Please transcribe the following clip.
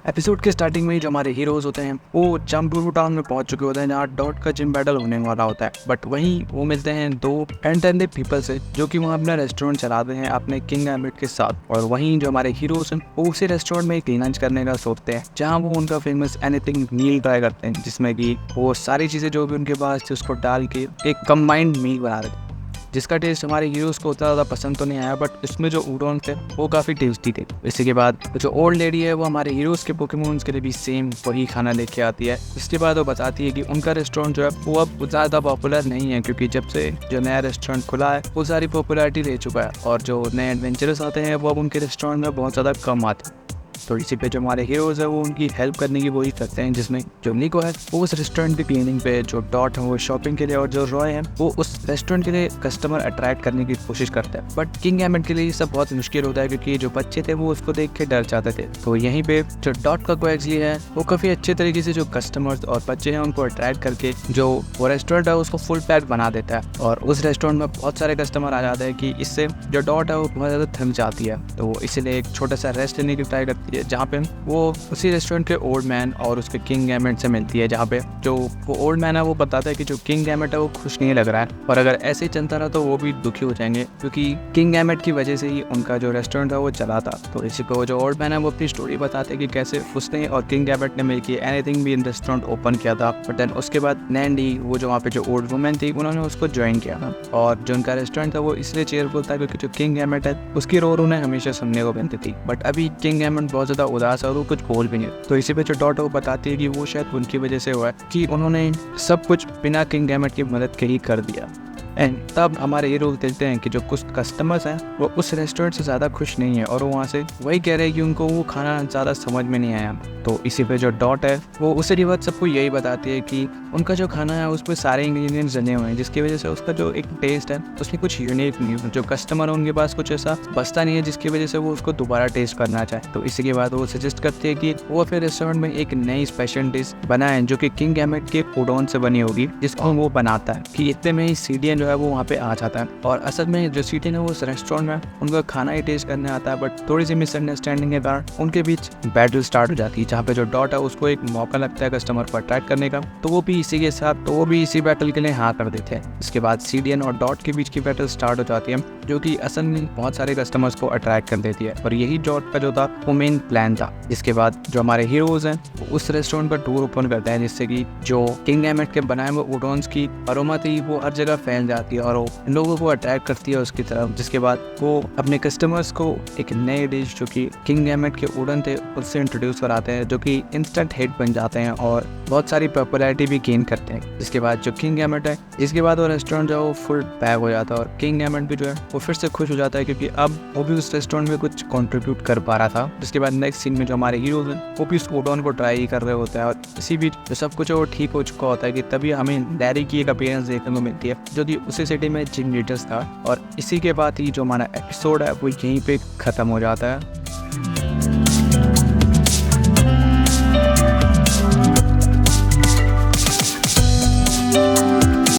Episode के starting में ही जो हमारे हीरोज होते हैं वो चंबू टाउन में पहुंच चुके होते हैं जहाँ डॉट का जिम बैटल होने वाला होता है। बट वहीं वो मिलते हैं दो एंटरटेनिंग पीपल से जो कि वहाँ अपना रेस्टोरेंट चलाते हैं अपने किंग एम्बिट के साथ। और वहीं जो हमारे हीरोज हैं वो उसी रेस्टोरेंट में एक लंच करने का सोचते हैं जहाँ वो उनका फेमस एनीथिंग मील ट्राई करते हैं, जिसमें कि वो सारी चीज़ें जो भी उनके पास थी उसको डाल के एक कंबाइंड मील बना रहे थे, जिसका टेस्ट हमारे हीरोज़ को उतना ज़्यादा पसंद तो नहीं आया। बट इसमें जो उडोन थे वो काफ़ी टेस्टी थे। इसी के बाद जो ओल्ड लेडी है वो हमारे हीरोज़ के पोकेमोन्स के लिए भी सेम वही खाना लेके आती है। इसके बाद वो बताती है कि उनका रेस्टोरेंट जो है वो अब ज़्यादा पॉपुलर नहीं है क्योंकि जब से जो नया रेस्टोरेंट खुला है वो सारी पॉपुलैरिटी ले चुका है और जो नए एडवेंचरर्स आते हैं वो अब उनके रेस्टोरेंट में बहुत ज़्यादा कम आते हैं। तो इसी पे जो हमारे हीरोज़ है वो उनकी हेल्प करने की वही करते हैं, जिसमें जो निको है वो उस रेस्टोरेंट की क्लीनिंग पे, जो डॉट है वो शॉपिंग के लिए और जो रॉय है वो उस रेस्टोरेंट के लिए कस्टमर अट्रैक्ट करने की कोशिश करता है। बट किंग एम्बिट के लिए ये सब बहुत मुश्किल होता है क्योंकि जो बच्चे थे वो उसको देख के डर जाते थे। तो यहीं पे जो डॉट का कोएक्सली है वो काफ़ी अच्छे तरीके से जो कस्टमर्स और बच्चे हैं उनको अट्रैक्ट करके जो वो रेस्टोरेंट है उसको फुल पैक बना देता है और उस रेस्टोरेंट में बहुत सारे कस्टमर आ जाते हैं कि इससे जो डॉट है वो बहुत ज़्यादा थक जाती है। तो इसीलिए एक छोटा सा रेस्ट लेने की ट्राई करती है जहाँ पे वो उसी रेस्टोरेंट के ओल्ड मैन और उसके किंग एम्बिट से मिलती है, जहाँ पे जो वो ओल्ड मैन है वो बताता है कि जो किंग एम्बिट है वो खुश नहीं लग रहा है और अगर ऐसे ही चलता रहा तो वो भी दुखी हो जाएंगे क्योंकि किंग एम्बिट की वजह से ही उनका जो रेस्टोरेंट है वो चला था। तो इसी को जो ओल्ड मैन है वो अपनी स्टोरी बताते हैं कि कैसे उसने और किंग एम्बिट ने मिलकर एनीथिंग भी इन रेस्टोरेंट ओपन किया था। बट देन उसके बाद नैंडी वो जो वहाँ पे जो ओल्ड वुमेन थी उन्होंने उसको ज्वाइन किया था और जो उनका रेस्टोरेंट था वो इसलिए चेयरफुल था क्योंकि जो किंग एम्बिट है उसकी रोर उन्हें हमेशा सुनने को मिलती थी। बट अभी किंग एम्बिट बहुत ज़्यादा उदास है और वो कुछ बोल भी नहीं। तो इसी पे जो डॉट वो बताती है कि वो शायद उनकी वजह से हुआ है कि उन्होंने सब कुछ बिना किंग एम्बिट की मदद के ही कर दिया। एंड तब हमारे हीरो देखते हैं कि जो कुछ कस्टमर्स हैं वो उस रेस्टोरेंट से ज़्यादा खुश नहीं है और वो वहाँ से वही कह रहे हैं कि उनको वो खाना ज़्यादा समझ में नहीं आया। तो इसी पे जो डॉट है वो उसी रिवर्स सबको यही बताती है कि उनका जो खाना है उसमें सारे इंग्रेडिएंट्स डले हुए हैं जिसकी वजह से उसका जो एक टेस्ट है उसमें कुछ यूनिक नहीं है। जो कस्टमर है उनके पास कुछ ऐसा बचता नहीं है जिसकी वजह से वो उसको दोबारा टेस्ट करना चाहे। तो इसी के बाद वो सजेस्ट करती है कि वो फिर रेस्टोरेंट में एक नई स्पेशल डिश बनाए जो कि किंग एम्बिट के उडोन से बनी होगी, जिसको वो बनाता है कि इतने में ही सीडियन जो है वो वहाँ पे आ जाता है। और असल में जो सीडियन है वो उस रेस्टोरेंट में उनका खाना ही टेस्ट करने आता है बट थोड़ी सी मिसअंडरस्टैंडिंग के कारण उनके बीच बैटल स्टार्ट हो जाती है जहाँ पे जो डॉट है उसको एक मौका लगता है कस्टमर को अट्रैक्ट करने का। तो वो भी इसी के साथ वो भी इसी बैटल के लिए हाँ कर देते हैं। इसके बाद सीडियन और डॉट के बीच की बैटल स्टार्ट हो जाती है जो कि असल में बहुत सारे कस्टमर्स को अट्रैक्ट कर देती है और यही डॉट का जो था वो मेन प्लान था। इसके बाद जो हमारे हीरोज हैं वो उस रेस्टोरेंट का टूर ओपन करते हैं जिससे कि जो किंग एम्बिट के बनाए हुए उडोन्स की अरोमा थी वो हर जगह फैल जाती है और वो इन लोगों को अट्रैक्ट करती है उसकी तरफ। जिसके बाद वो अपने कस्टमर्स को एक नए डिश जो कि किंग एम्बिट के उडन थे उससे इंट्रोड्यूस कराते हैं जो कि इंस्टेंट हिट बन जाते हैं और बहुत सारी पॉपुलैरिटी भी गेन करते हैं। इसके बाद जो किंग एम्बिट है इसके बाद वो रेस्टोरेंट जो है वो फुल पैक हो जाता है और किंग एम्बिट भी जो है वो फिर से खुश हो जाता है क्योंकि अब वो भी उस रेस्टोरेंट में कुछ कंट्रीब्यूट कर पा रहा था। जिसके बाद नेक्स्ट सीन में जो हमारे हीरोज हैं वो भी उस उडोन को ट्राई कर रहे होते हैं और इसी बीच जो सब कुछ है वो ठीक हो चुका होता है कि तभी हमें लैरी की एक अपीयरेंस देखने को मिलती है जो कि उसी सिटी में जिम लीडर्स था। और इसी के बाद ही जो हमारा एपिसोड है वो यहीं पे खत्म हो जाता है।